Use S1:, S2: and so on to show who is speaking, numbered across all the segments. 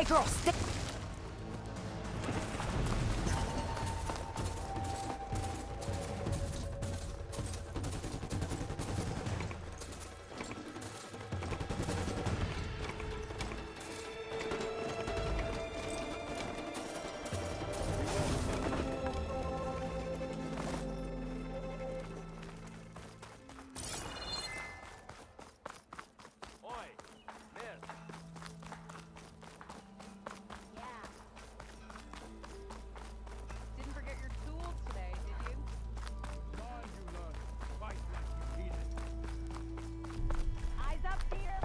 S1: Hey girl, stay.
S2: Didn't forget your tools today, did you? Eyes up, Peter!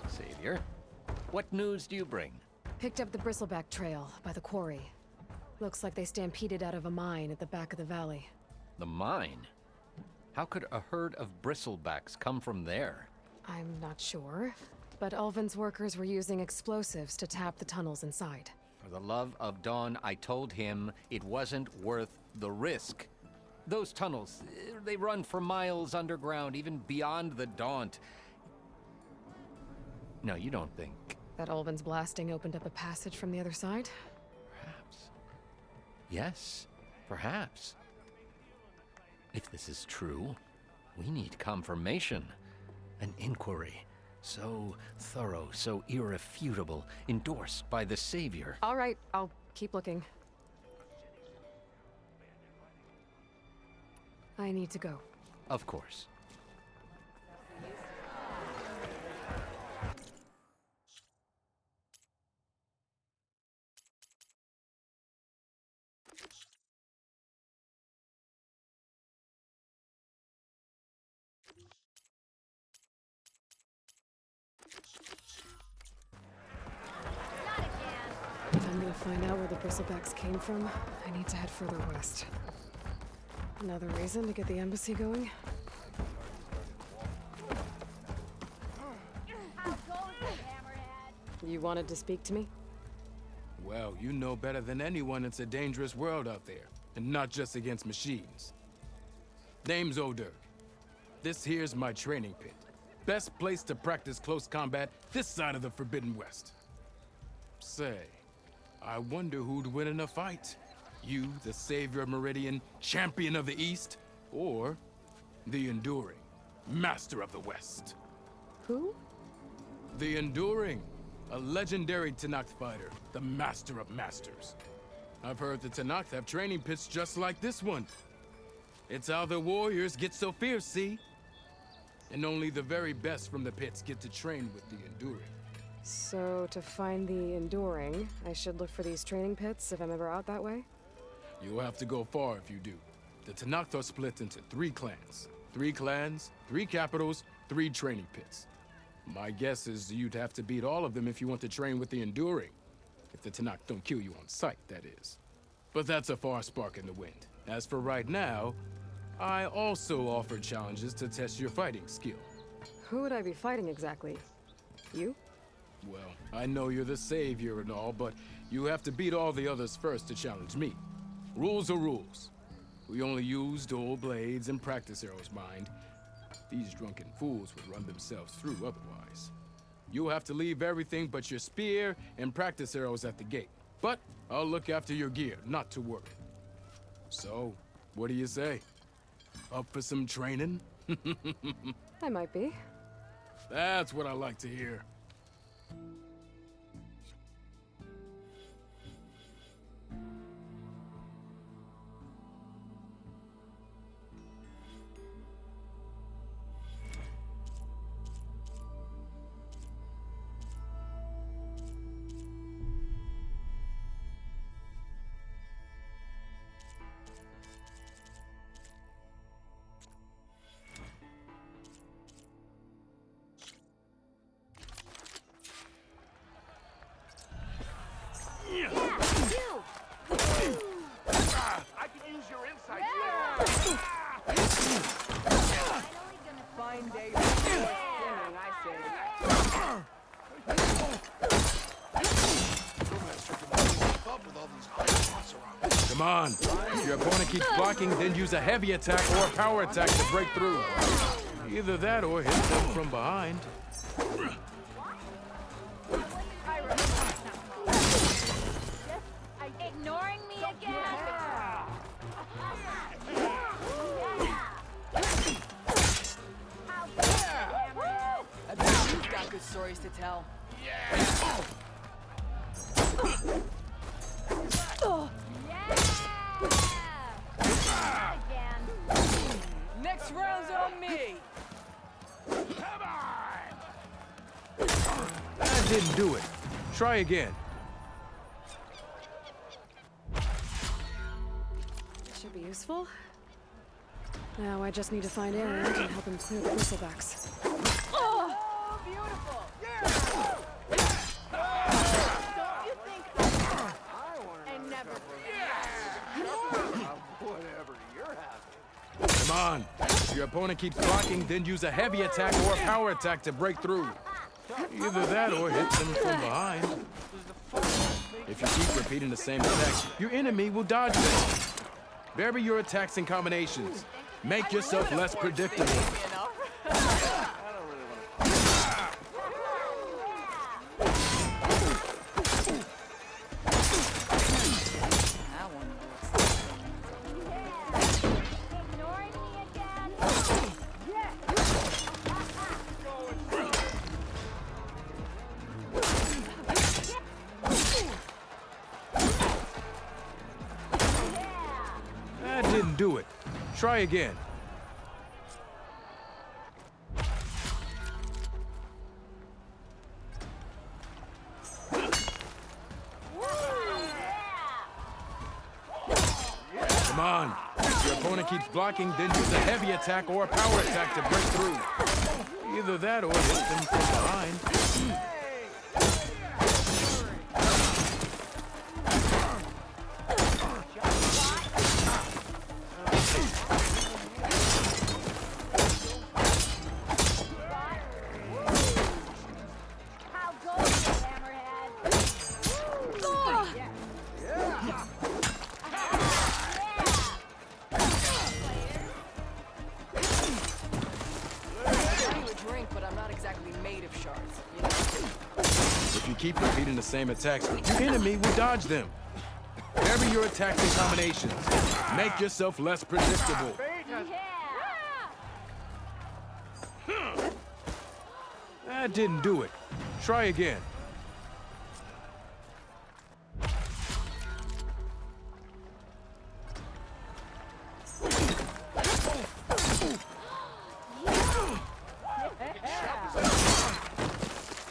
S3: Savior, what news do you bring?
S4: Picked up the bristleback trail by the quarry. Looks like they stampeded out of a mine at the back of the valley.
S3: The mine? How could a herd of bristlebacks come from there?
S4: I'm not sure, but Ulvin's workers were using explosives to tap the tunnels inside.
S3: For the love of Dawn, I told him it wasn't worth the risk. Those tunnels, they run for miles underground, even beyond the Daunt. No, you don't think.
S4: That Ulvin's blasting opened up a passage from the other side?
S3: Perhaps. Yes, perhaps. If this is true, we need confirmation. An inquiry. So thorough, so irrefutable, endorsed by the Savior.
S4: All right, I'll keep looking. I need to go.
S3: Of course.
S4: If I'm gonna find out where the bristlebacks came from, I need to head further west. Another reason to get the embassy going? You wanted to speak to me?
S5: Well, you know better than anyone it's a dangerous world out there, and not just against machines. Name's O'Dirk. This here's my training pit. Best place to practice close combat this side of the Forbidden West. Say, I wonder who'd win in a fight. You, the savior of Meridian, champion of the East, or the Enduring, master of the West.
S4: Who?
S5: The Enduring, a legendary Tenakth fighter, the master of masters. I've heard the Tenakth have training pits just like this one. It's how the warriors get so fierce, see? And only the very best from the pits get to train with the Enduring.
S4: So, to find the Enduring, I should look for these training pits if I'm ever out that way?
S5: You'll have to go far if you do. The Tenakth are split into 3 clans. 3 clans, 3 capitals, 3 training pits. My guess is you'd have to beat all of them if you want to train with the Enduring. If the Tenakth don't kill you on sight, that is. But that's a far spark in the wind. As for right now, I also offer challenges to test your fighting skill.
S4: Who would I be fighting exactly? You?
S5: Well, I know you're the savior and all, but you have to beat all the others first to challenge me. Rules are rules. We only use dual blades and practice arrows, mind. These drunken fools would run themselves through otherwise. You'll have to leave everything but your spear and practice arrows at the gate. But I'll look after your gear, not to worry. So, what do you say? Up for some training?
S4: I might be.
S5: That's what I like to hear.
S6: I can use your insight.
S2: Fine day for swimming, I say.
S5: Come on. If your opponent keeps blocking, then use a heavy attack or a power attack to break through. Either that or hit them from behind.
S2: Ignoring me again?
S1: I bet you've got good stories to tell. Next round's on me.
S5: That didn't do it. Try again.
S4: Should be useful. Now I just need to find Aaron and help him clear the bristlebacks.
S2: Oh, beautiful! Don't you think and never
S6: Whatever you're having.
S5: Come on. If your opponent keeps blocking, then use a heavy attack or a power attack to break through. Either that or hit them from behind. If you keep repeating the same attack, your enemy will dodge them. Vary your attacks and combinations. Make yourself less predictable.
S1: That one
S2: ignoring me again?
S5: That didn't do it. Try again. Come on. If your opponent keeps blocking, then use a heavy attack or a power attack to break through. Either that or hit them from behind.
S2: How goes it, Hammerhead?
S1: I do a drink, but I'm not exactly made of shards, you know?
S5: If you keep repeating the same attacks, your enemy will dodge them. Vary your attacks and combinations. Make yourself less predictable. That didn't do it. Try again.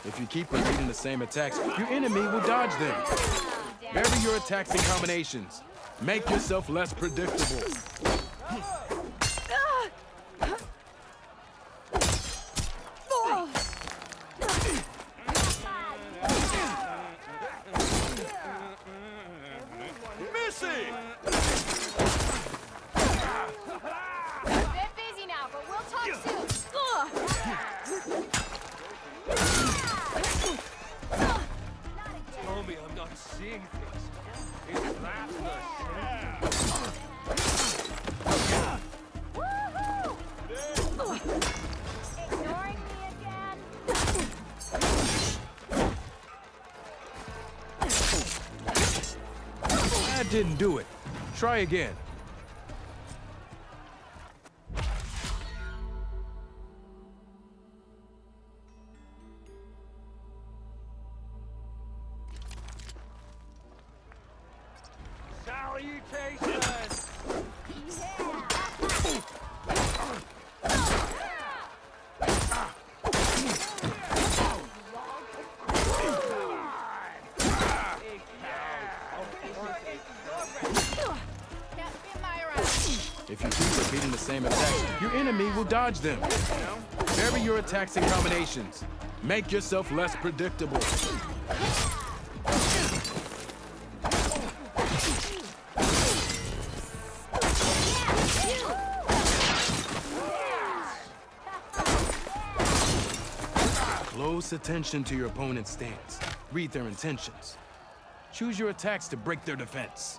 S5: If you keep repeating the same attacks, your enemy will dodge them. Vary your attacks and combinations. Make yourself less predictable.
S6: Missing!
S2: A bit busy now, but we'll talk soon.
S6: Tell me I'm not seeing things. Is that
S2: Ignoring me again?
S5: That didn't do it. Try again.
S6: Salutations!
S5: If you keep repeating the same attacks, your enemy will dodge them. Vary your attacks and combinations. Make yourself less predictable. Close attention to your opponent's stance. Read their intentions. Choose your attacks to break their defense.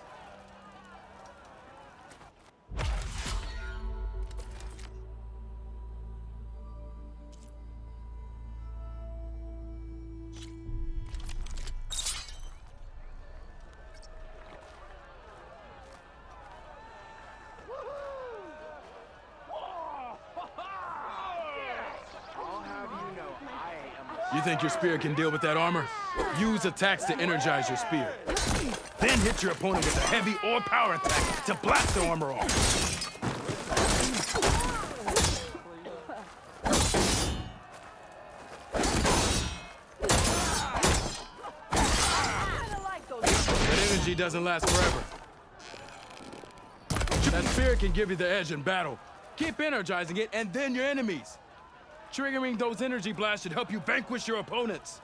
S5: You think your spear can deal with that armor? Use attacks to energize your spear. Then hit your opponent with a heavy or power attack to blast the armor off. That energy doesn't last forever. That spear can give you the edge in battle. Keep energizing it, and then your enemies. Triggering those energy blasts should help you vanquish your opponents.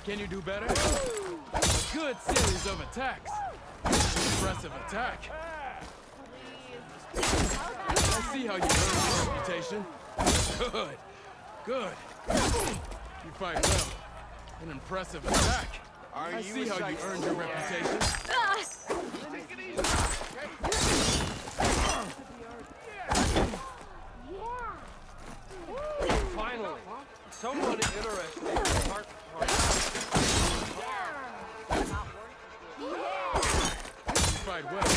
S5: Can you do better? A good series of attacks. Impressive attack. I see how you earned your reputation. Good. Good. You fight well. An impressive attack. I see how you earned your reputation.
S6: Finally, someone interested in heart.
S5: You fight well.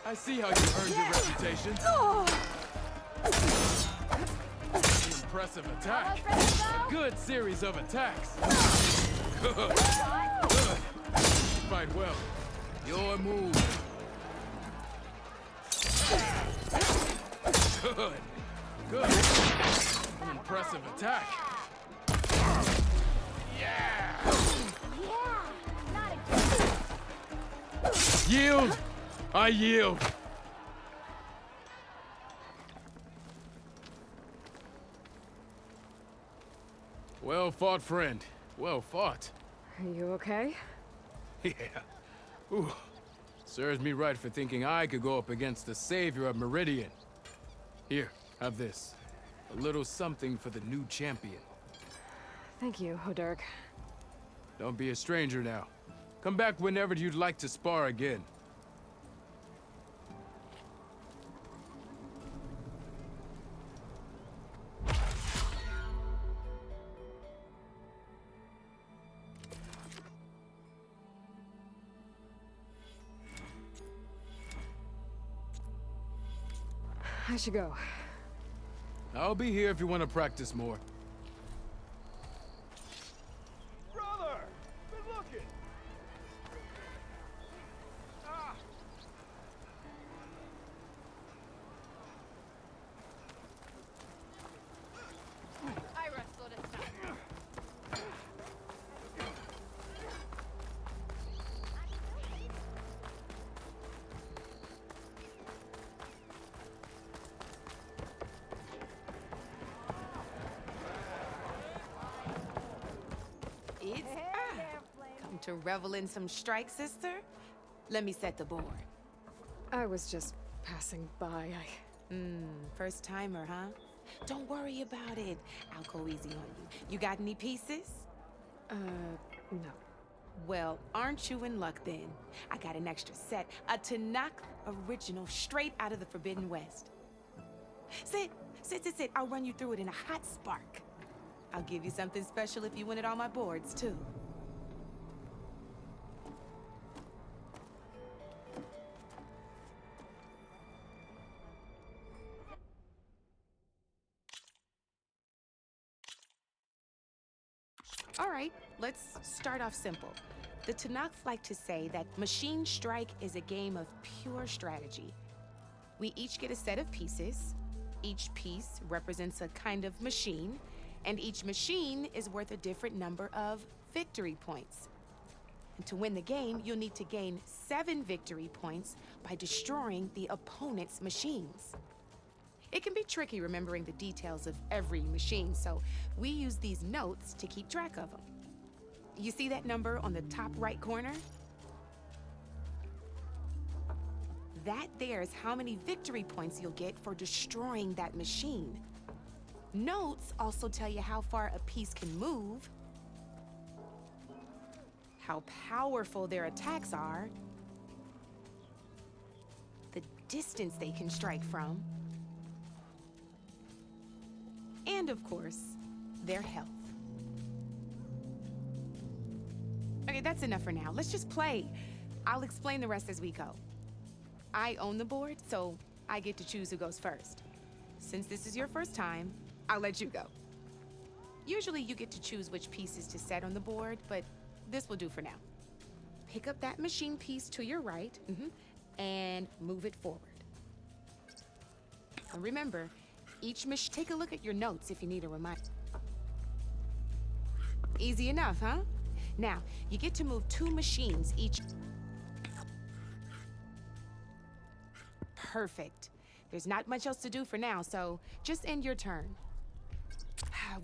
S5: I see how you earned your reputation. Impressive attack. A good series of attacks. Good. Good. You fight well. Your move. Good. Good. An impressive attack. Yield! I yield! Well fought, friend. Well fought.
S4: Are you okay?
S5: Yeah. Ooh. Serves me right for thinking I could go up against the savior of Meridian. Here, have this. A little something for the new champion.
S4: Thank you, Hodurk.
S5: Don't be a stranger now. Come back whenever you'd like to spar again.
S4: I should go.
S5: I'll be here if you want to practice more.
S6: Brother, been looking.
S1: I wrestled a time.
S2: It's come to revel in some strike, sister? Let me set the board.
S4: I was just passing by.
S2: First timer, huh? Don't worry about it. I'll go easy on you. You got any pieces?
S4: No.
S2: Well, aren't you in luck then? I got an extra set, a Tanakh original straight out of the Forbidden West. Sit. I'll run you through it in a hot spark. I'll give you something special if you win at all my boards, too. All right, let's start off simple. The Tanakh like to say that Machine Strike is a game of pure strategy. We each get a set of pieces. Each piece represents a kind of machine, and each machine is worth a different number of victory points. And to win the game, you'll need to gain 7 victory points by destroying the opponent's machines. It can be tricky remembering the details of every machine, so we use these notes to keep track of them. You see that number on the top right corner? That there is how many victory points you'll get for destroying that machine. Notes also tell you how far a piece can move, how powerful their attacks are, the distance they can strike from, and of course, their health. Okay, that's enough for now. Let's just play. I'll explain the rest as we go. I own the board, so I get to choose who goes first. Since this is your first time, I'll let you go. Usually you get to choose which pieces to set on the board, but this will do for now. Pick up that machine piece to your right, and move it forward. And remember, take a look at your notes if you need a reminder. Easy enough, huh? Now, you get to move 2 machines each. Perfect. There's not much else to do for now, so just end your turn.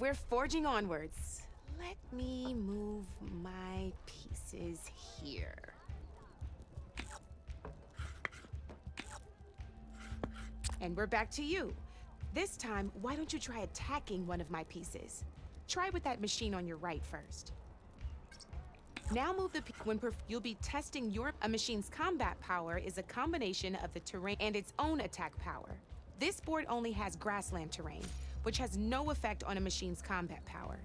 S2: We're forging onwards. Let me move my pieces here. And we're back to you. This time, why don't you try attacking one of my pieces? Try with that machine on your right first. Now move the you'll be testing a machine's combat power is a combination of the terrain and its own attack power. This board only has grassland terrain, which has no effect on a machine's combat power.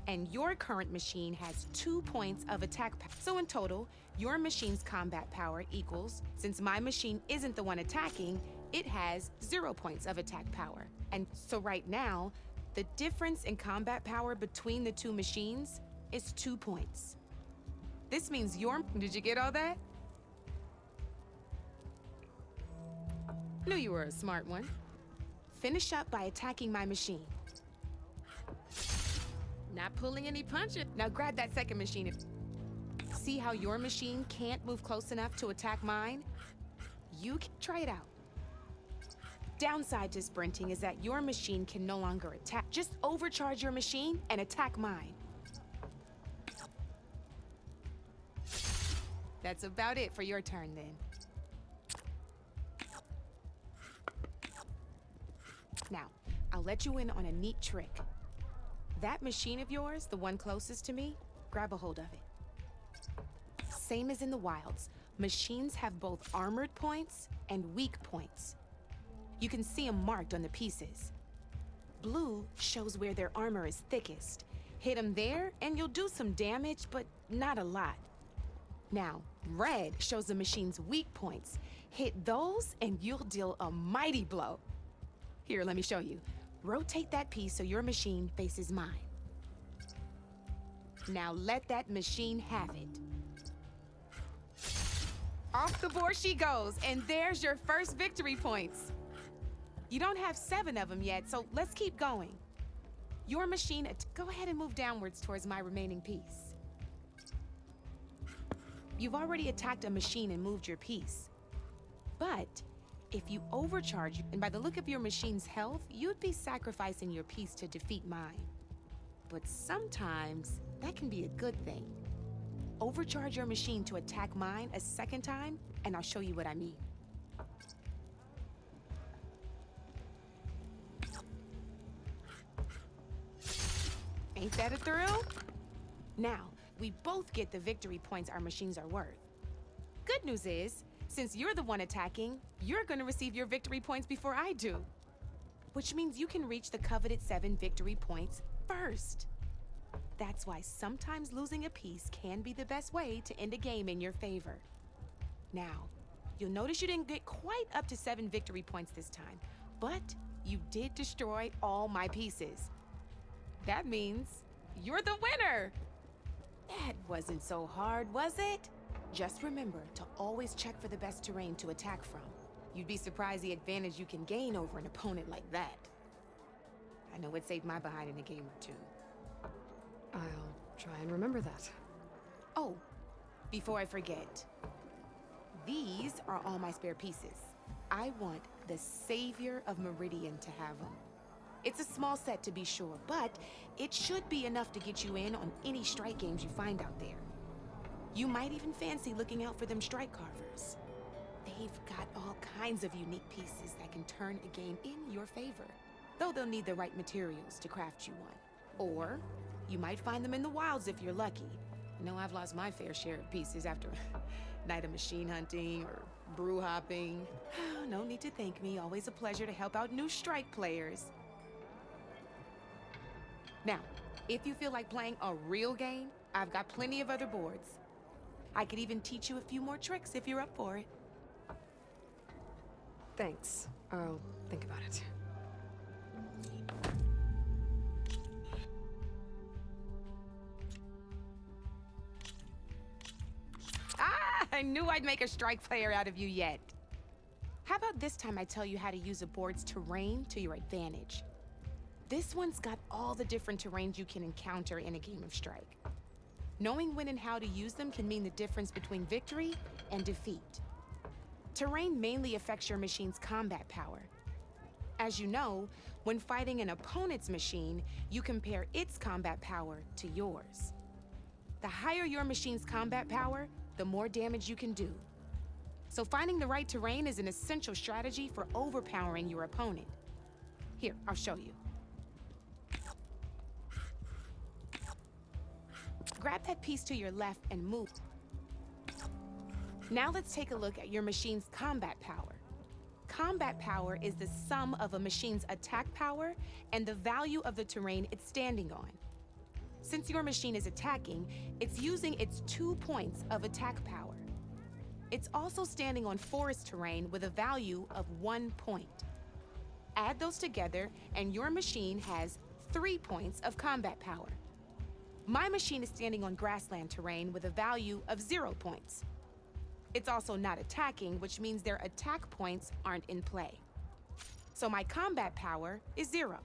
S2: And your current machine has 2 points of attack power. So in total, your machine's combat power equals, since my machine isn't the one attacking, it has 0 points of attack power. And so right now, the difference in combat power between the 2 machines is 2 points. This means did you get all that? Knew you were a smart one. Finish up by attacking my machine. Not pulling any punches. Now grab that second machine. See how your machine can't move close enough to attack mine? You can try it out. Downside to sprinting is that your machine can no longer attack. Just overcharge your machine and attack mine. That's about it for your turn, then. Now, I'll let you in on a neat trick. That machine of yours, the one closest to me, grab a hold of it. Same as in the wilds, machines have both armored points and weak points. You can see them marked on the pieces. Blue shows where their armor is thickest. Hit them there, and you'll do some damage, but not a lot. Now, red shows the machine's weak points. Hit those, and you'll deal a mighty blow. Here, let me show you. Rotate that piece so your machine faces mine. Now let that machine have it. Off the board she goes, and there's your first victory points. You don't have 7 of them yet, so let's keep going. Your machine, go ahead and move downwards towards my remaining piece. You've already attacked a machine and moved your piece. But if you overcharge, and by the look of your machine's health, you'd be sacrificing your piece to defeat mine. But sometimes that can be a good thing. Overcharge your machine to attack mine a second time, and I'll show you what I mean. Ain't that a thrill? Now, we both get the victory points our machines are worth. Good news is, since you're the one attacking, you're gonna receive your victory points before I do. Which means you can reach the coveted 7 victory points first. That's why sometimes losing a piece can be the best way to end a game in your favor. Now, you'll notice you didn't get quite up to 7 victory points this time, but you did destroy all my pieces. That means you're the winner! That wasn't so hard, was it? Just remember to always check for the best terrain to attack from. You'd be surprised the advantage you can gain over an opponent like that. I know it saved my behind in a game or two.
S4: I'll try and remember that.
S2: Oh, before I forget, these are all my spare pieces. I want the Savior of Meridian to have them. It's a small set to be sure, but it should be enough to get you in on any strike games you find out there. You might even fancy looking out for them strike carvers. They've got all kinds of unique pieces that can turn a game in your favor, though they'll need the right materials to craft you one. Or you might find them in the wilds if you're lucky. I know I've lost my fair share of pieces after a night of machine hunting or brew hopping. No need to thank me. Always a pleasure to help out new strike players. Now, if you feel like playing a real game, I've got plenty of other boards. I could even teach you a few more tricks if you're up for it.
S4: Thanks. I'll think about it.
S2: I knew I'd make a strike player out of you yet. How about this time I tell you how to use a board's terrain to your advantage? This one's got all the different terrains you can encounter in a game of Strike. Knowing when and how to use them can mean the difference between victory and defeat. Terrain mainly affects your machine's combat power. As you know, when fighting an opponent's machine, you compare its combat power to yours. The higher your machine's combat power, the more damage you can do. So finding the right terrain is an essential strategy for overpowering your opponent. Here, I'll show you. Grab that piece to your left and move. Now let's take a look at your machine's combat power. Combat power is the sum of a machine's attack power and the value of the terrain it's standing on. Since your machine is attacking, it's using its 2 points of attack power. It's also standing on forest terrain with a value of 1 point. Add those together, and your machine has 3 points of combat power. My machine is standing on grassland terrain with a value of 0 points. It's also not attacking, which means their attack points aren't in play. So my combat power is 0.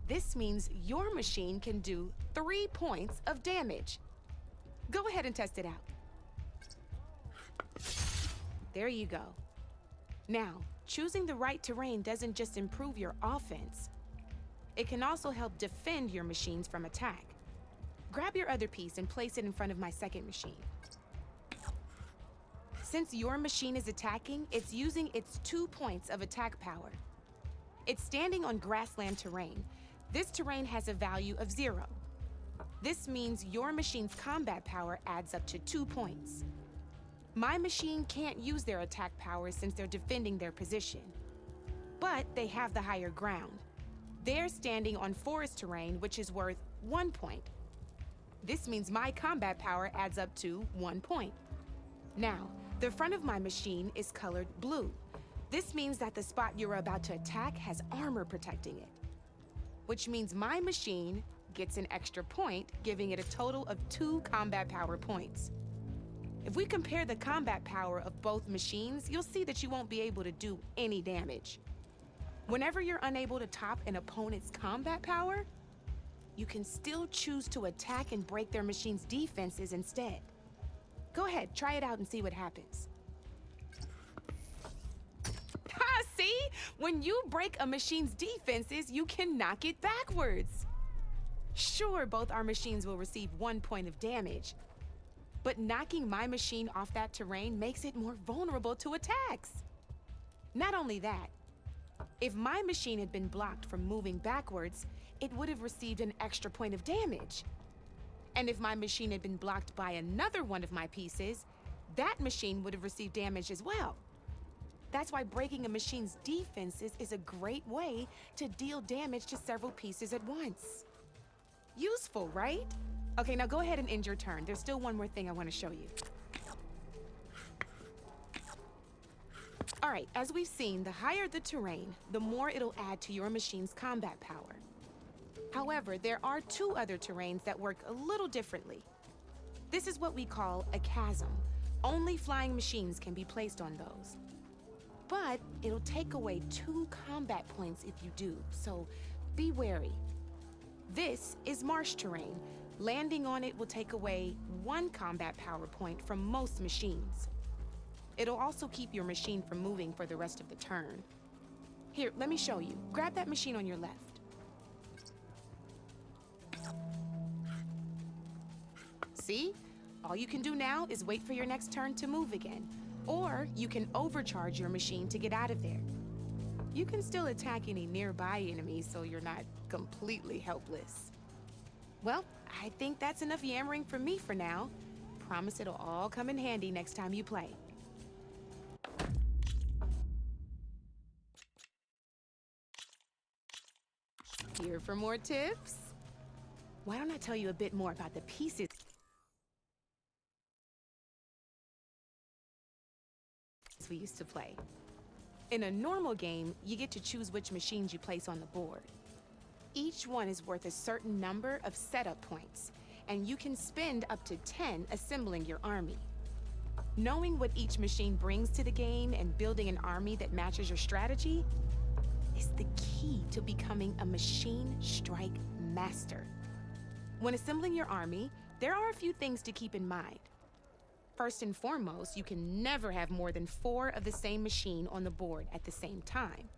S2: This means your machine can do 3 points of damage. Go ahead and test it out. There you go. Now, choosing the right terrain doesn't just improve your offense. It can also help defend your machines from attack. Grab your other piece and place it in front of my second machine. Since your machine is attacking, it's using its 2 points of attack power. It's standing on grassland terrain. This terrain has a value of 0. This means your machine's combat power adds up to 2 points. My machine can't use their attack power since they're defending their position. But they have the higher ground. They're standing on forest terrain, which is worth 1 point. This means my combat power adds up to 1 point. Now, the front of my machine is colored blue. This means that the spot you're about to attack has armor protecting it, which means my machine gets an extra point, giving it a total of 2 combat power points. If we compare the combat power of both machines, you'll see that you won't be able to do any damage. Whenever you're unable to top an opponent's combat power, you can still choose to attack and break their machine's defenses instead. Go ahead, try it out and see what happens. Ha, see? When you break a machine's defenses, you can knock it backwards. Sure, both our machines will receive 1 point of damage, but knocking my machine off that terrain makes it more vulnerable to attacks. Not only that, if my machine had been blocked from moving backwards, it would have received an extra point of damage. And if my machine had been blocked by another one of my pieces, that machine would have received damage as well. That's why breaking a machine's defenses is a great way to deal damage to several pieces at once. Useful, right? Okay, now go ahead and end your turn. There's still one more thing I want to show you. All right, as we've seen, the higher the terrain, the more it'll add to your machine's combat power. However, there are 2 other terrains that work a little differently. This is what we call a chasm. Only flying machines can be placed on those. But it'll take away 2 combat points if you do, so be wary. This is marsh terrain. Landing on it will take away 1 combat power point from most machines. It'll also keep your machine from moving for the rest of the turn. Here, let me show you. Grab that machine on your left. See? All you can do now is wait for your next turn to move again. Or you can overcharge your machine to get out of there. You can still attack any nearby enemies so you're not completely helpless. Well, I think that's enough yammering from me for now. Promise it'll all come in handy next time you play. Here for more tips? Why don't I tell you a bit more about the pieces we used to play? In a normal game, you get to choose which machines you place on the board. Each one is worth a certain number of setup points, and you can spend up to 10 assembling your army. Knowing what each machine brings to the game and building an army that matches your strategy is the key to becoming a machine strike master. When assembling your army, there are a few things to keep in mind. First and foremost, you can never have more than 4 of the same machine on the board at the same time.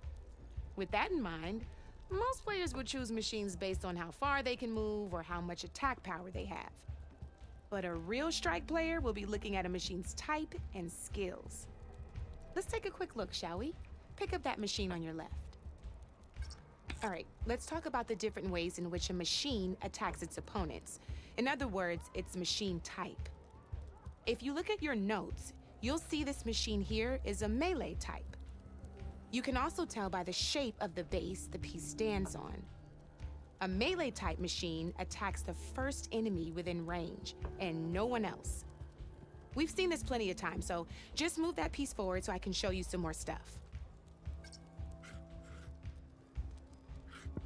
S2: With that in mind, most players would choose machines based on how far they can move or how much attack power they have. But a real strike player will be looking at a machine's type and skills. Let's take a quick look, shall we? Pick up that machine on your left. All right, let's talk about the different ways in which a machine attacks its opponents. In other words, its machine type. If you look at your notes, you'll see this machine here is a melee type. You can also tell by the shape of the base the piece stands on. A melee type machine attacks the first enemy within range, and no one else. We've seen this plenty of times, so just move that piece forward so I can show you some more stuff.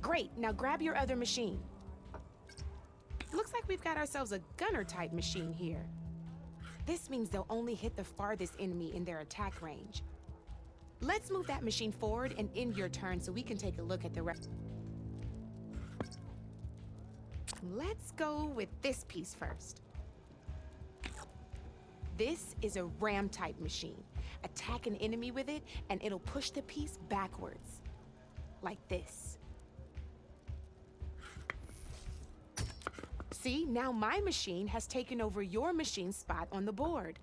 S2: Great, now grab your other machine. Looks like we've got ourselves a gunner type machine here. This means they'll only hit the farthest enemy in their attack range. Let's move that machine forward and end your turn so we can take a look at the rest. Let's go with this piece first. This is a ram type machine. Attack an enemy with it and it'll push the piece backwards. Like this. See, now my machine has taken over your machine's spot on the board.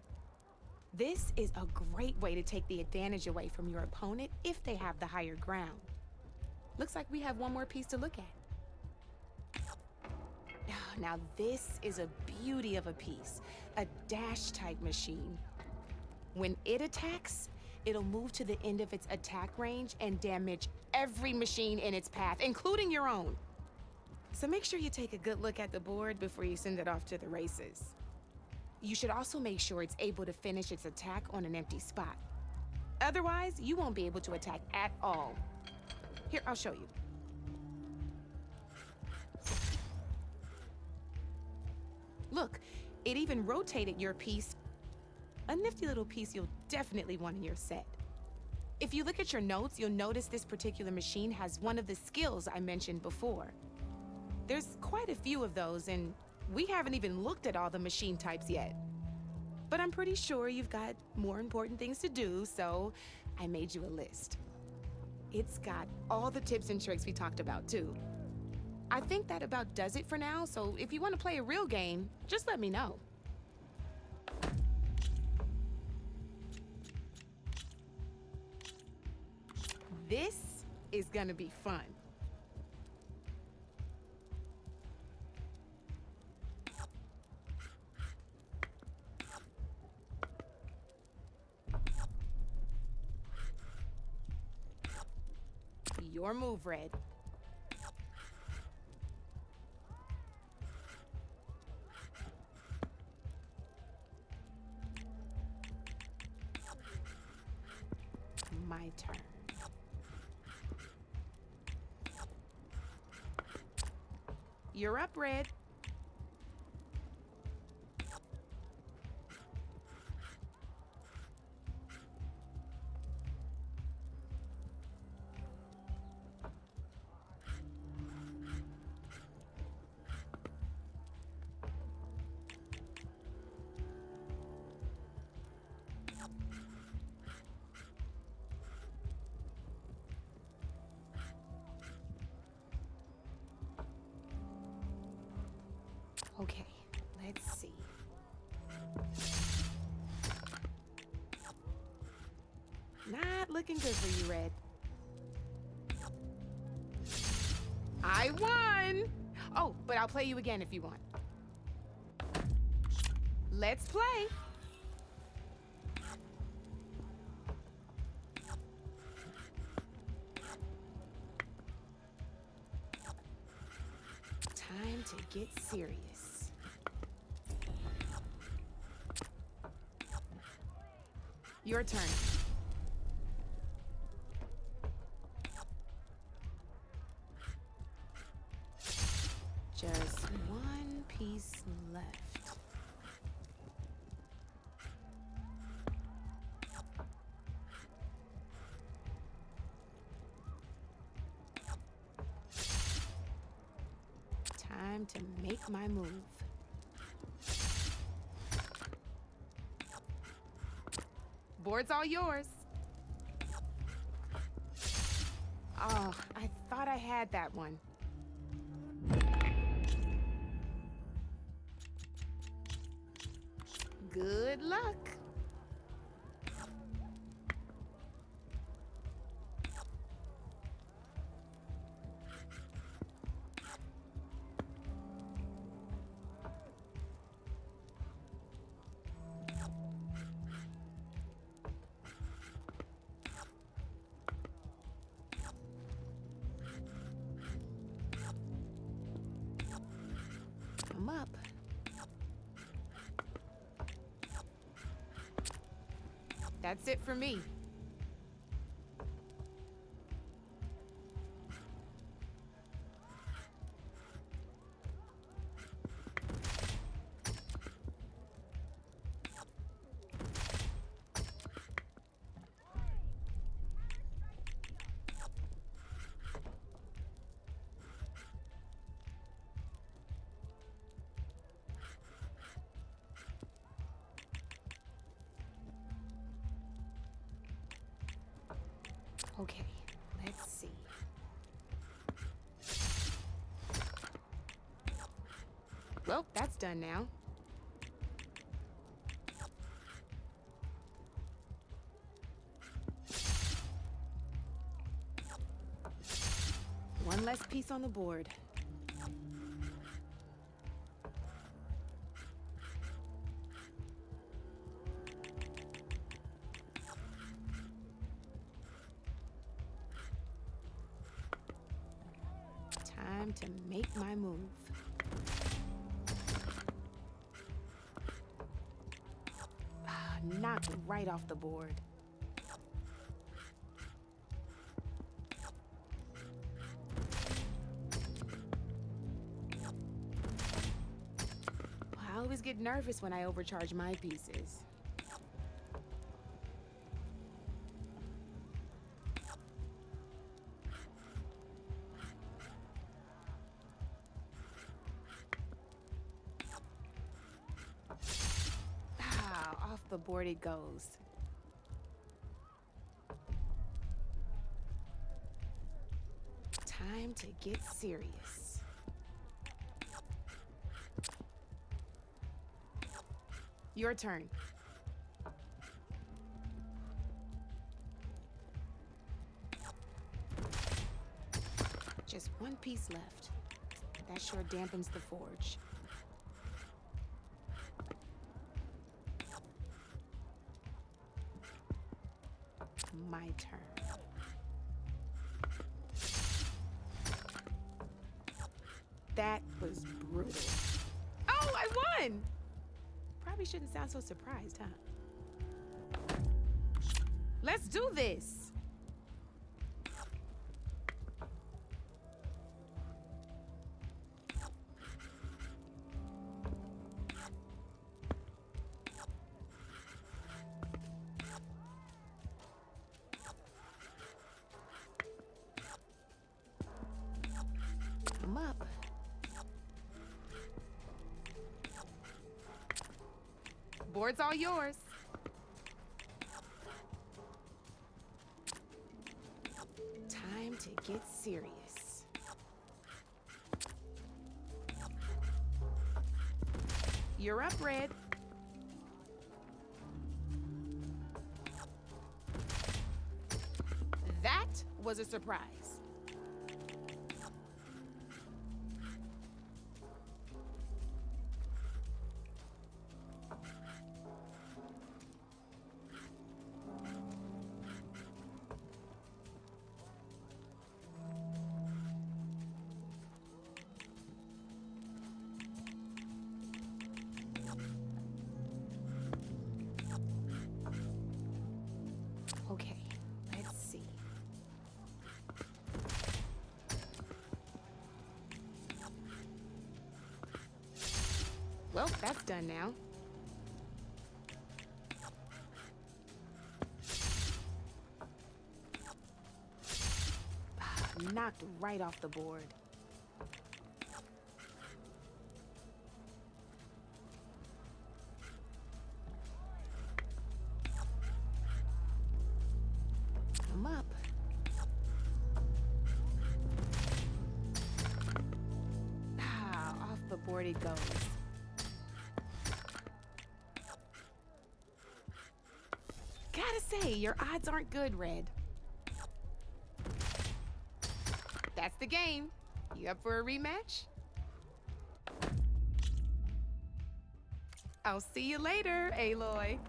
S2: This is a great way to take the advantage away from your opponent if they have the higher ground. Looks like we have one more piece to look at. Now this is a beauty of a piece, a dash type machine. When it attacks, it'll move to the end of its attack range and damage every machine in its path, including your own. So make sure you take a good look at the board before you send it off to the races. You should also make sure it's able to finish its attack on an empty spot. Otherwise, you won't be able to attack at all. Here, I'll show you. Look, it even rotated your piece. A nifty little piece you'll definitely want in your set. If you look at your notes, you'll notice this particular machine has one of the skills I mentioned before. There's quite a few of those, and we haven't even looked at all the machine types yet. But I'm pretty sure you've got more important things to do, so I made you a list. It's got all the tips and tricks we talked about, too. I think that about does it for now, so if you want to play a real game, just let me know. This is gonna be fun. Your move, Red. My turn. You're up, Red. Okay, let's see. Not looking good for you, Red. I won! Oh, but I'll play you again if you want. Let's play. Time to get serious. Your turn. Just one piece left. Time to make my move. Board's all yours. Oh, I thought I had that one. Good luck. I'm up. That's it for me. Okay, let's see. Well, that's done now. One less piece on the board. Time to make my move. Knocked right off the board. I always get nervous when I overcharge my pieces. Off the board it goes. Time to get serious. Your turn. Just one piece left. That sure dampens the forge. My turn. That was brutal. Oh, I won! Probably shouldn't sound so surprised, huh? Let's do this! I'm up. Board's all yours. Time to get serious. You're up, Red. That was a surprise. Okay, let's see. Well, that's done now. Knocked right off the board. I'm up. Off the board it goes. Gotta say, your odds aren't good, Red. That's the game. You up for a rematch? I'll see you later, Aloy.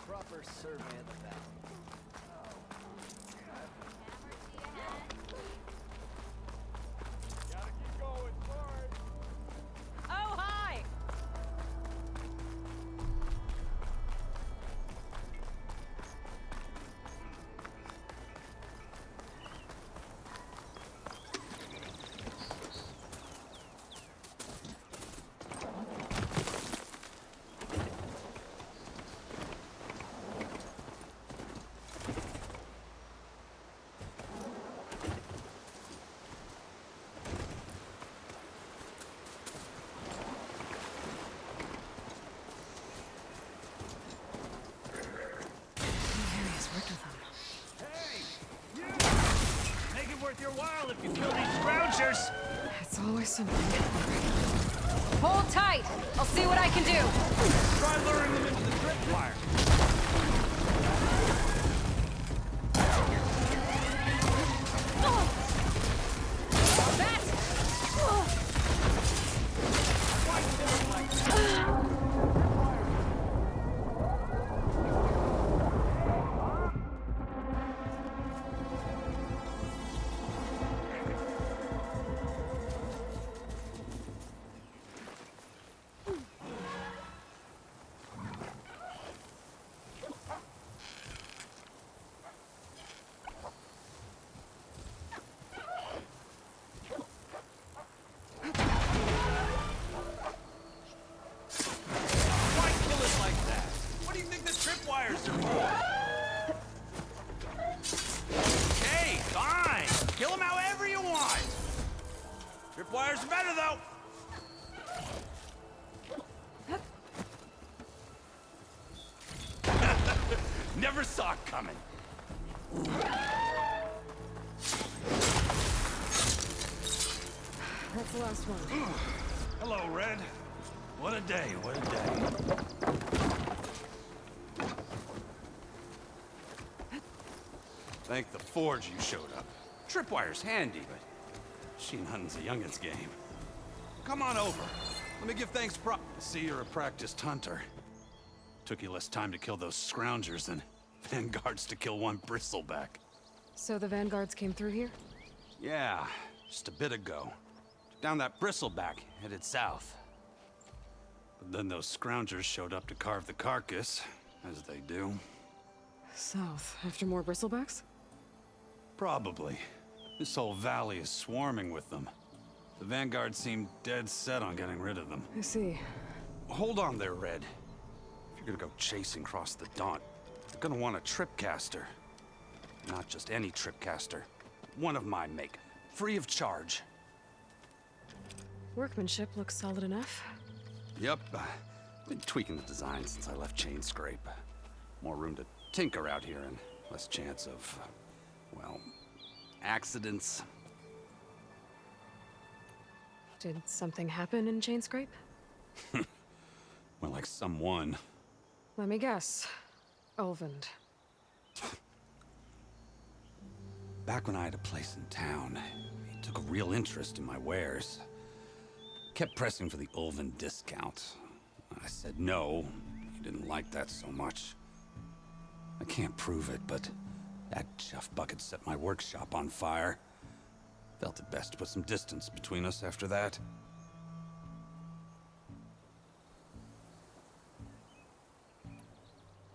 S1: Proper survey of the valley.
S6: Gotta keep going, sorry.
S1: Oh, hi!
S4: Harry's worked with them.
S7: Hey, you! Make it worth your while if you kill these scroungers!
S4: It's always something.
S8: Hold tight. I'll see what I can do.
S6: Try luring them into the tripwire.
S7: Why kill it like that? What do you think the tripwires are for? Hey, fine! Kill them however you want! Tripwires are better, though! Never saw it coming.
S4: That's the last one.
S7: Hello, Red. What a day, what a day. Thank the Forge you showed up. Tripwire's handy, but machine hunting's a youngin's game. Come on over. Let me give thanks see you're a practiced hunter. Took you less time to kill those scroungers than vanguards to kill one bristleback.
S4: So the vanguards came through here?
S7: Yeah, just a bit ago. Took down that bristleback, headed south. But then those scroungers showed up to carve the carcass, as they do.
S4: South, after more bristlebacks?
S7: Probably. This whole valley is swarming with them. The vanguard seemed dead set on getting rid of them.
S4: I see.
S7: Hold on there, Red. If You're gonna go chasing across the Daunt. You're gonna want a tripcaster. Not just any tripcaster. One of my make. Free of charge.
S4: Workmanship looks solid enough.
S7: Yep. Been tweaking the design since I left Chain Scrape. More room to tinker out here and less chance of, well, accidents.
S4: Did something happen in Chain Scrape?
S7: Well, like someone.
S4: Let me guess. Ulvund.
S7: Back when I had a place in town, he took a real interest in my wares. Kept pressing for the Ulvund discount. I said no. He didn't like that so much. I can't prove it, but that chuff bucket set my workshop on fire. Felt it best to put some distance between us after that.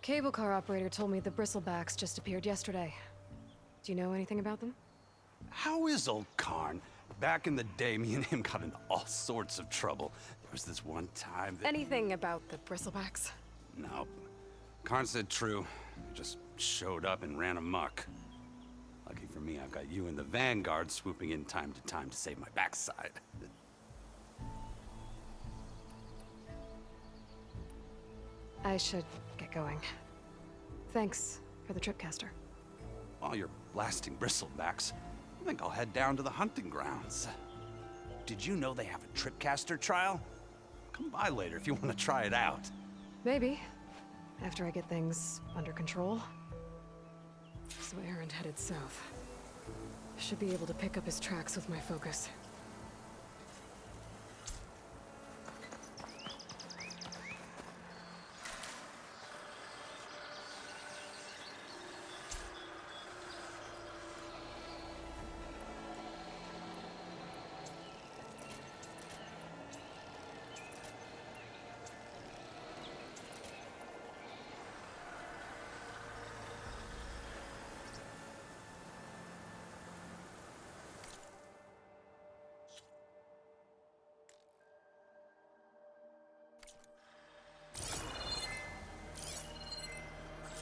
S4: Cable car operator told me the bristlebacks just appeared yesterday. Do you know anything about them?
S7: How is old Karn? Back in the day, me and him got into all sorts of trouble. There was this one time that...
S4: Anything about the bristlebacks?
S7: No. Karn said true. He just showed up and ran amok. Lucky for me, I've got you and the Vanguard swooping in time to save my backside.
S4: I should get going. Thanks for the tripcaster.
S7: While you're blasting bristlebacks, I think I'll head down to the hunting grounds. Did you know they have a tripcaster trial? Come by later if you want to try it out.
S4: Maybe. After I get things under control. So Aaron headed south. Should be able to pick up his tracks with my focus.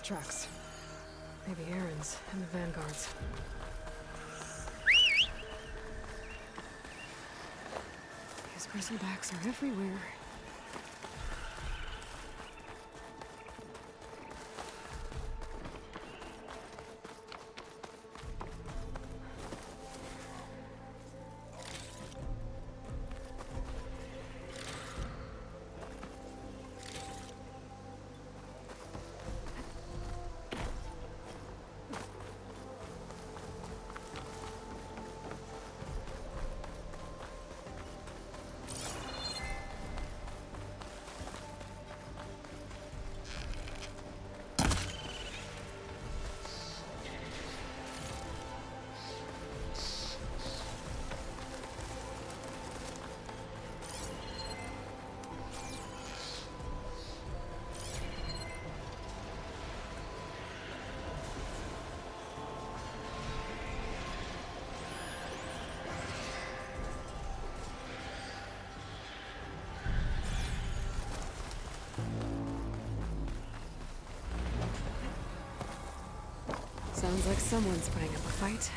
S4: Tracks. Maybe Aaron's and the Vanguard's. These bristlebacks are everywhere. Sounds like someone's putting up a fight.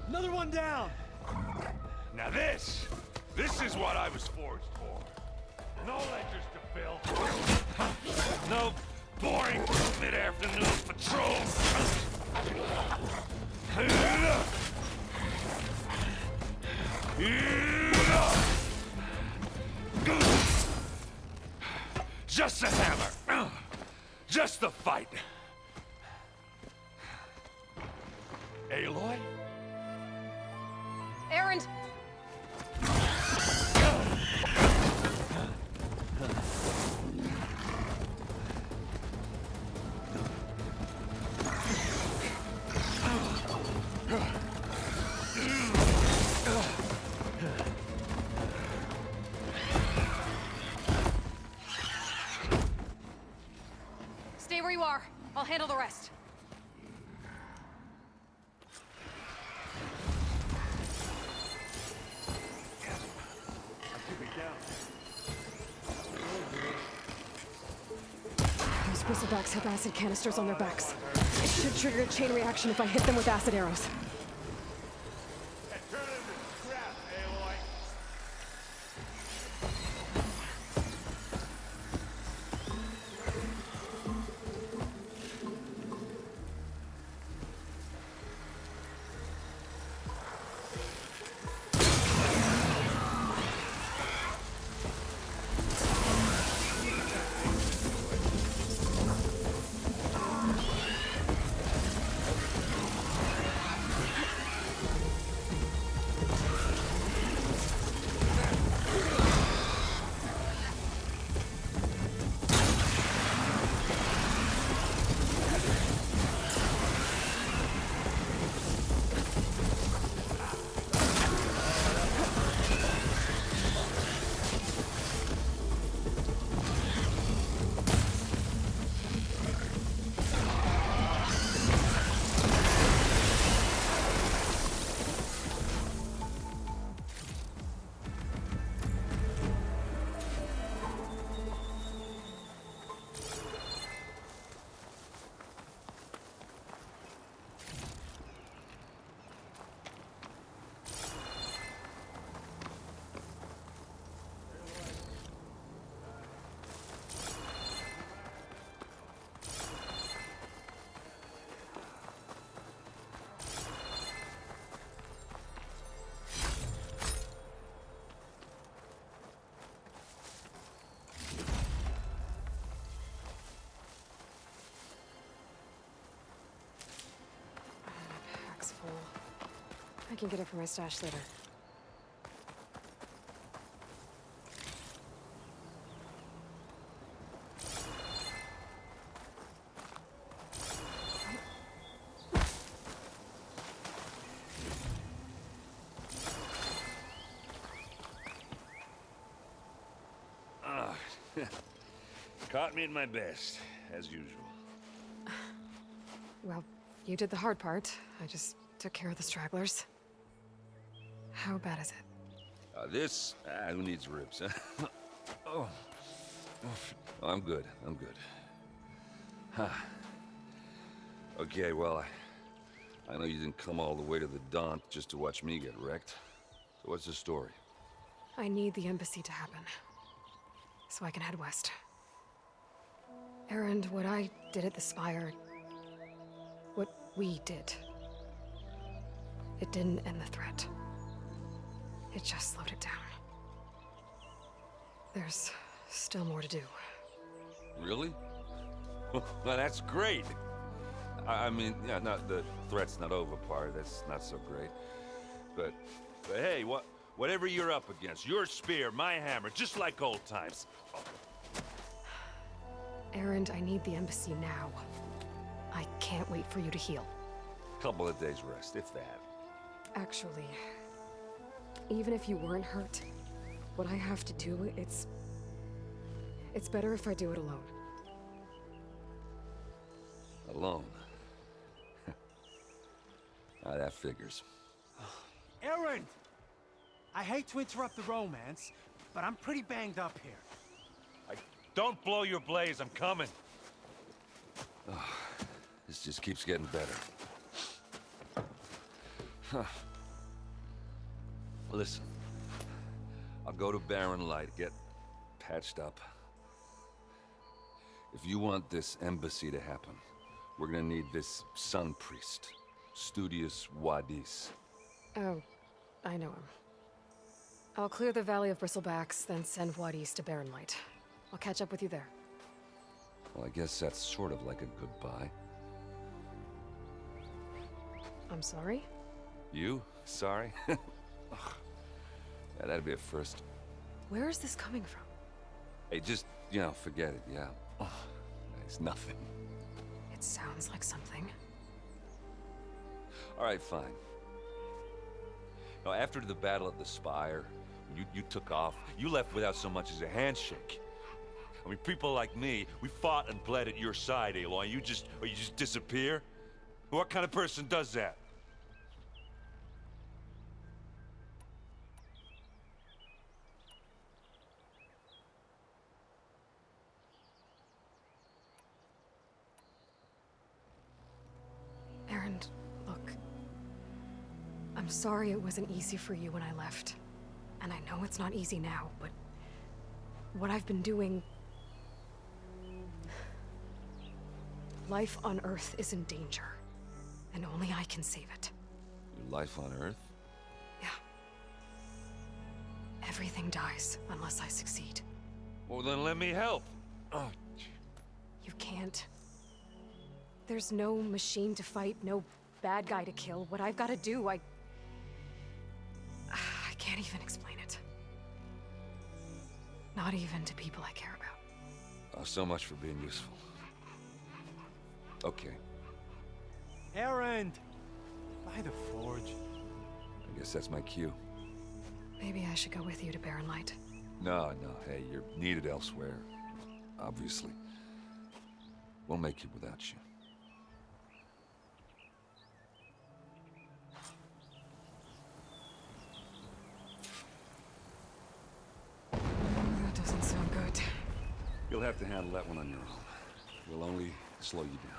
S6: Another one down!
S9: Now this is what I was forged for. No ledgers to fill. No boring mid-afternoon patrols. Just a hammer. Just the fight. Aloy?
S8: Aaron! I'll handle the rest.
S4: Those bristlebacks have acid canisters on their backs. It should trigger a chain reaction if I hit them with acid arrows. Pack's full. I can get it from my stash later.
S9: Caught me at my best, as usual.
S4: Well, you did the hard part. I just took care of the stragglers. How bad is it?
S9: This? Who needs ribs, huh? Oh. I'm good. I'm good. Huh. Okay, well, I know you didn't come all the way to the Daunt just to watch me get wrecked. So what's the story?
S4: I need the embassy to happen, so I can head west. Erend, what I did at the Spire, what we did, it didn't end the threat. It just slowed it down. There's still more to do.
S9: Really? Well, that's great. I mean, yeah, not the threat's not over part. That's not so great. But hey, whatever you're up against, your spear, my hammer, just like old times.
S4: Erend, I need the embassy now. I can't wait for you to heal.
S9: Couple of days rest, if that.
S4: Actually, even if you weren't hurt, what I have to do, it's better if I do it alone.
S9: Alone? That figures.
S6: Erend! I hate to interrupt the romance, but I'm pretty banged up here.
S9: Don't blow your blaze, I'm coming. This just keeps getting better. Huh. Listen, I'll go to Barren Light, get patched up. If you want this embassy to happen, we're gonna need this sun priest, Studius Wadis.
S4: Oh, I know him. I'll clear the Valley of Bristlebacks, then send Wadis to Barren Light. I'll catch up with you there.
S9: Well, I guess that's sort of like a goodbye.
S4: I'm sorry?
S9: You? Sorry? Ugh. Yeah, that'd be a first.
S4: Where is this coming from?
S9: Hey, just, forget it, yeah. Ugh. It's nothing.
S4: It sounds like something.
S9: All right, fine. Now, after the Battle of the Spire, you took off. You left without so much as a handshake. I mean, people like me, we fought and bled at your side, Aloy. You just disappear? What kind of person does that?
S4: Aaron, look. I'm sorry it wasn't easy for you when I left. And I know it's not easy now, but what I've been doing... Life on Earth is in danger, and only I can save it.
S9: Your life on Earth?
S4: Yeah. Everything dies unless I succeed.
S9: Well, then let me help. Oh,
S4: You can't. There's no machine to fight, no bad guy to kill. What I've got to do, I can't even explain it. Not even to people I care about.
S9: oh, so much for being useful. Okay,
S6: Erend! By the forge.
S9: I guess that's my cue.
S4: Maybe I should go with you to Barren Light.
S9: No, hey, you're needed elsewhere. Obviously. We'll make it without you.
S4: That doesn't sound good.
S7: You'll have to handle that one on your own. We'll only slow you down.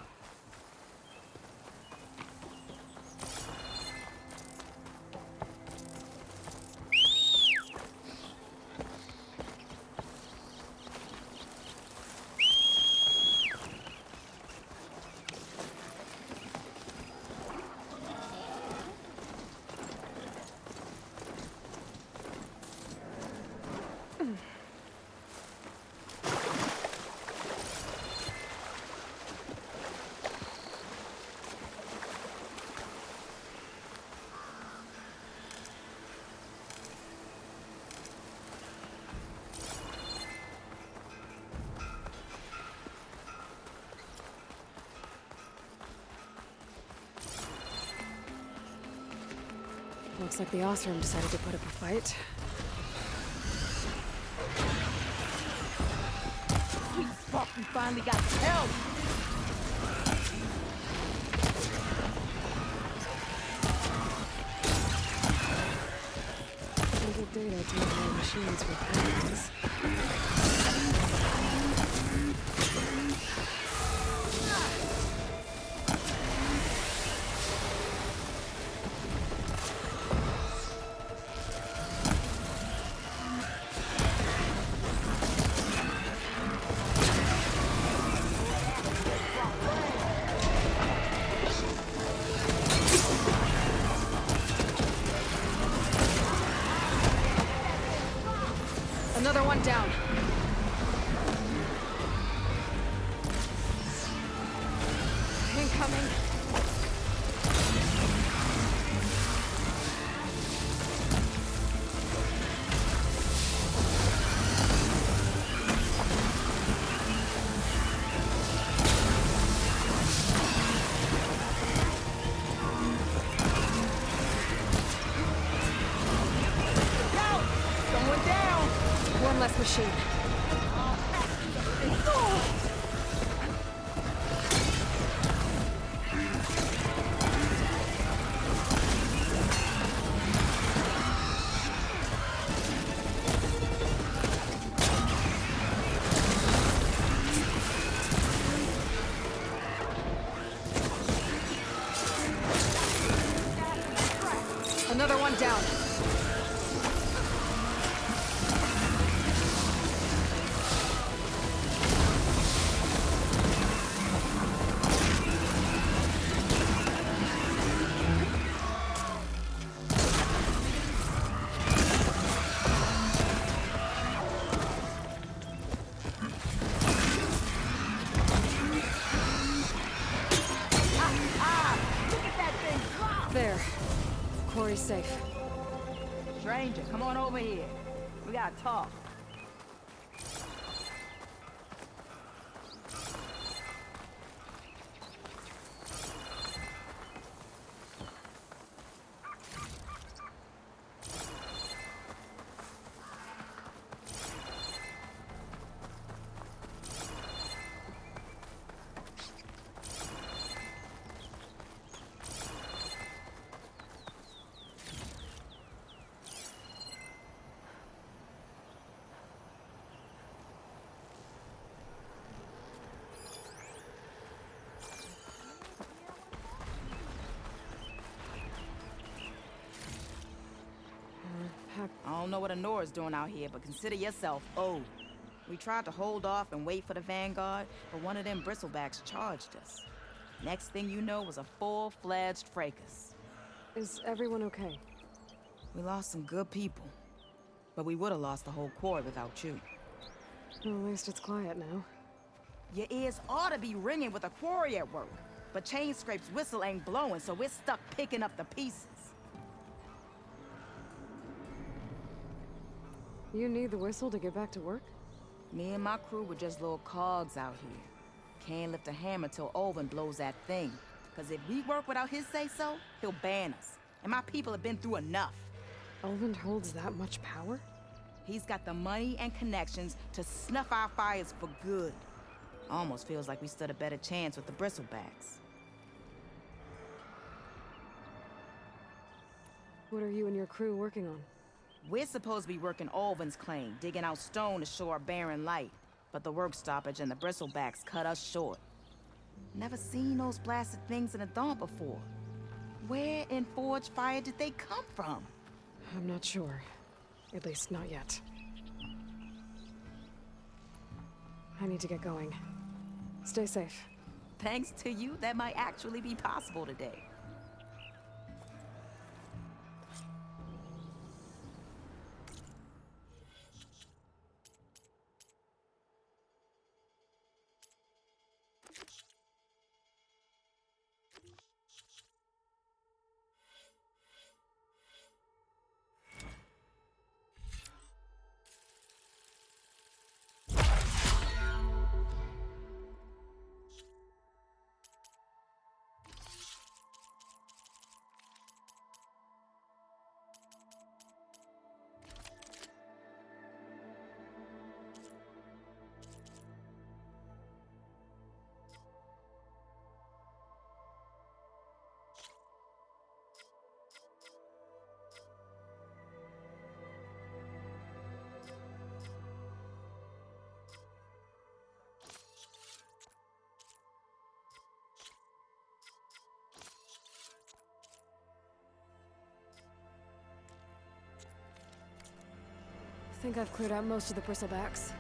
S4: Looks like the Osram decided to put up a fight.
S1: Sweet fuck, we finally got help!
S4: Some good data to make our machines with hands. Another one down. Incoming.
S1: Someone down!
S4: One less machine. Another one down.
S1: Look at that thing drop!
S4: There. Quarry's safe.
S1: Stranger, come on over here. We gotta talk.
S10: know what Honora's doing out here, but consider yourself owed. We tried to hold off and wait for the Vanguard, but one of them bristlebacks charged us. Next thing you know was a full-fledged fracas.
S4: Is everyone okay?
S10: We lost some good people, but we would have lost the whole quarry without you.
S4: Well, at least it's quiet now.
S10: Your ears ought to be ringing with a quarry at work, but Chain Scrape's whistle ain't blowing, so we're stuck picking up the pieces.
S4: You need the whistle to get back to work?
S10: Me and my crew were just little cogs out here. Can't lift a hammer till Olvin blows that thing. Cause if we work without his say-so, he'll ban us. And my people have been through enough.
S4: Olvin holds that much power?
S10: He's got the money and connections to snuff our fires for good. Almost feels like we stood a better chance with the bristlebacks.
S4: What are you and your crew working on?
S10: We're supposed to be working Olvin's claim, digging out stone to show our barren light. But the work stoppage and the bristlebacks cut us short. Never seen those blasted things in the dawn before. Where in Forge Fire did they come from?
S4: I'm not sure. At least not yet. I need to get going. Stay safe.
S10: Thanks to you, that might actually be possible today.
S4: I think I've cleared out most of the bristlebacks.